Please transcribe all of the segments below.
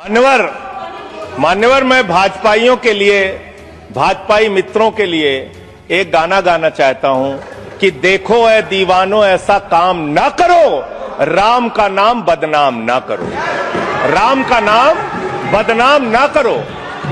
मान्यवर, मैं भाजपाइयों के लिए, भाजपाई मित्रों के लिए एक गाना गाना चाहता हूं कि देखो ऐ दीवानों ऐसा काम ना करो, राम का नाम बदनाम ना करो, राम का नाम बदनाम ना करो।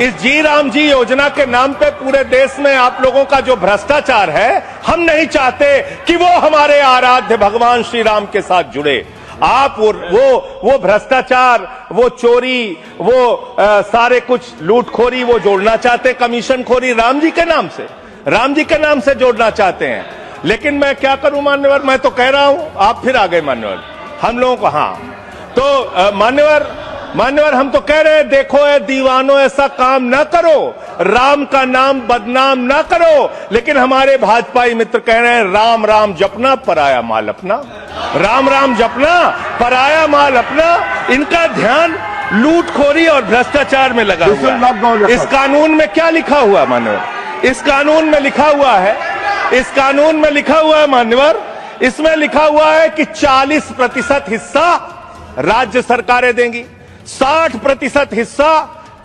इस जी राम जी योजना के नाम पे पूरे देश में आप लोगों का जो भ्रष्टाचार है, हम नहीं चाहते कि वो हमारे आराध्य भगवान श्री राम के साथ जुड़े। आप वो भ्रष्टाचार, वो चोरी, वो सारे कुछ लूटखोरी वो जोड़ना चाहते, कमीशन खोरी राम जी के नाम से, राम जी के नाम से जोड़ना चाहते हैं। लेकिन मैं क्या करूं मान्यवर, मैं तो कह रहा हूं, आप फिर आ गए मान्यवर, हम लोगों को हाँ तो मान्यवर हम तो कह रहे हैं देखो ऐ दीवानों ऐसा काम ना करो, राम का नाम बदनाम ना करो। लेकिन हमारे भाजपाई मित्र कह रहे हैं राम राम जपना पराया माल अपना, राम राम जपना पराया माल अपना। इनका ध्यान लूटखोरी और भ्रष्टाचार में लगा हुआ है। इस कानून में क्या लिखा हुआ है मान्यवर? इस कानून में लिखा हुआ है, इस कानून में लिखा हुआ है मान्यवर, इसमें लिखा हुआ है कि 40% हिस्सा राज्य सरकारें देंगी, 60% हिस्सा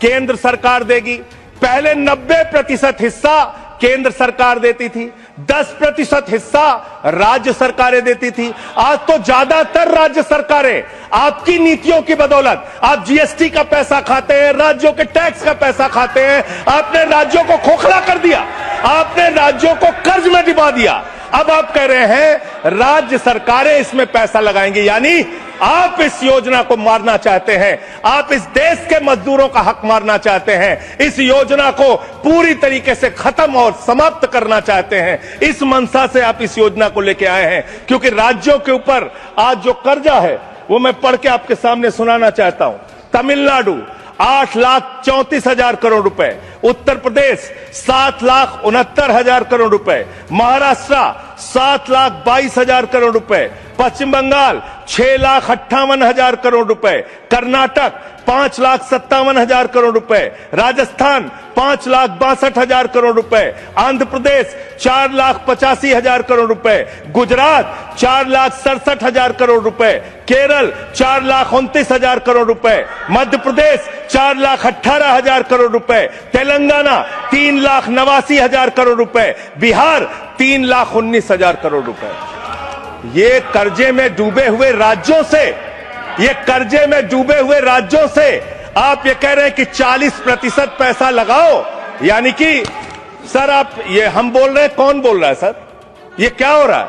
केंद्र सरकार देगी। पहले 90% हिस्सा केंद्र सरकार देती थी, 10% हिस्सा राज्य सरकारें देती थी। आज तो ज्यादातर राज्य सरकारें आपकी नीतियों की बदौलत, आप जीएसटी का पैसा खाते हैं, राज्यों के टैक्स का पैसा खाते हैं, आपने राज्यों को खोखला कर दिया, आपने राज्यों को कर्ज में डुबा दिया। अब आप कह रहे हैं राज्य सरकारें इसमें पैसा लगाएंगी, यानी आप इस योजना को मारना चाहते हैं, आप इस देश के मजदूरों का हक मारना चाहते हैं, इस योजना को पूरी तरीके से खत्म और समाप्त करना चाहते हैं। इस मंशा से आप इस योजना को लेके आए हैं, क्योंकि राज्यों के ऊपर आज जो कर्जा है वो मैं पढ़ के आपके सामने सुनाना चाहता हूं। तमिलनाडु 8,34,000 करोड़ रुपए, उत्तर प्रदेश 7,69,000 करोड़ रुपए, महाराष्ट्र 7,22,000 करोड़ रुपए, पश्चिम बंगाल 6,58,000 करोड़ रुपए, कर्नाटक 5,57,000 करोड़ रुपए, राजस्थान 5,62,000 करोड़ रुपए, आंध्र प्रदेश 4,85,000 करोड़ रुपए, गुजरात 4,67,000 करोड़ रुपए, केरल 4,29,000 करोड़ रुपए, मध्य प्रदेश 4,18,000 करोड़ रुपए, तेलंगाना 3,89,000 करोड़ रुपए, बिहार 3,19,000 करोड़ रुपए। ये कर्जे में डूबे हुए राज्यों से, ये कर्जे में डूबे हुए राज्यों से आप ये कह रहे हैं कि 40% पैसा लगाओ, यानी कि सर आप ये हम बोल रहे हैं, कौन बोल रहा है सर? ये क्या हो रहा है?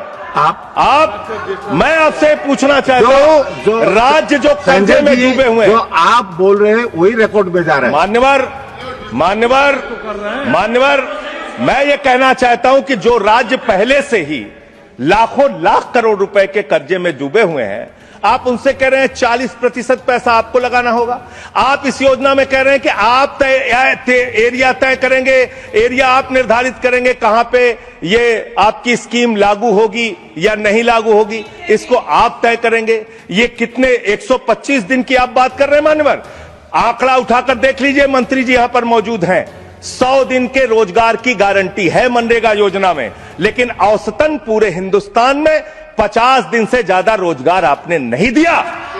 मैं आपसे पूछना चाहता हूं, राज्य जो कर्जे में डूबे हुए हैं, जो आप बोल रहे हैं वही रिकॉर्ड में जा रहा है। मान्यवर मैं ये कहना चाहता हूं कि जो राज्य पहले से ही लाखों लाख करोड़ रुपए के कर्जे में डूबे हुए हैं, आप उनसे कह रहे हैं 40% पैसा आपको लगाना होगा। आप इस योजना में कह रहे हैं कि आप एरिया तय करेंगे, एरिया आप निर्धारित करेंगे कहां पे ये आपकी स्कीम लागू होगी या नहीं लागू होगी, इसको आप तय करेंगे। ये कितने 125 दिन की आप बात कर रहे हैं मान्यवर? आंकड़ा उठाकर देख लीजिए, मंत्री जी यहां पर मौजूद हैं। 100 दिन के रोजगार की गारंटी है मनरेगा योजना में, लेकिन औसतन पूरे हिंदुस्तान में 50 दिन से ज्यादा रोजगार आपने नहीं दिया।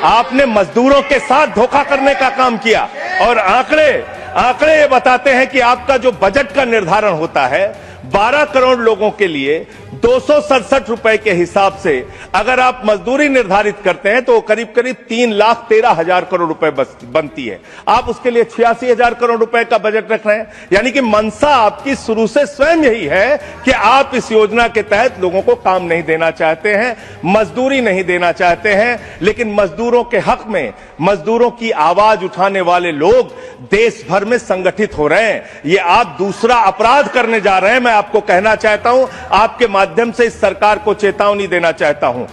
आपने मजदूरों के साथ धोखा करने का काम किया। और आंकड़े ये बताते हैं कि आपका जो बजट का निर्धारण होता है 12 करोड़ लोगों के लिए 267 रुपए के हिसाब से अगर आप मजदूरी निर्धारित करते हैं तो करीब करीब 3,13,000 करोड़ रुपए बनती है। आप उसके लिए 86,000 करोड़ रुपए का बजट रख रहे हैं, यानी कि मंशा आपकी शुरू से स्वयं यही है कि आप इस योजना के तहत लोगों को काम नहीं देना चाहते हैं, मजदूरी नहीं देना चाहते हैं। लेकिन मजदूरों के हक में, मजदूरों की आवाज उठाने वाले लोग देश भर में संगठित हो रहे हैं। ये आप दूसरा अपराध करने जा रहे हैं। मैं आपको कहना चाहता हूं, आपके माध्यम से इस सरकार को चेतावनी देना चाहता हूं।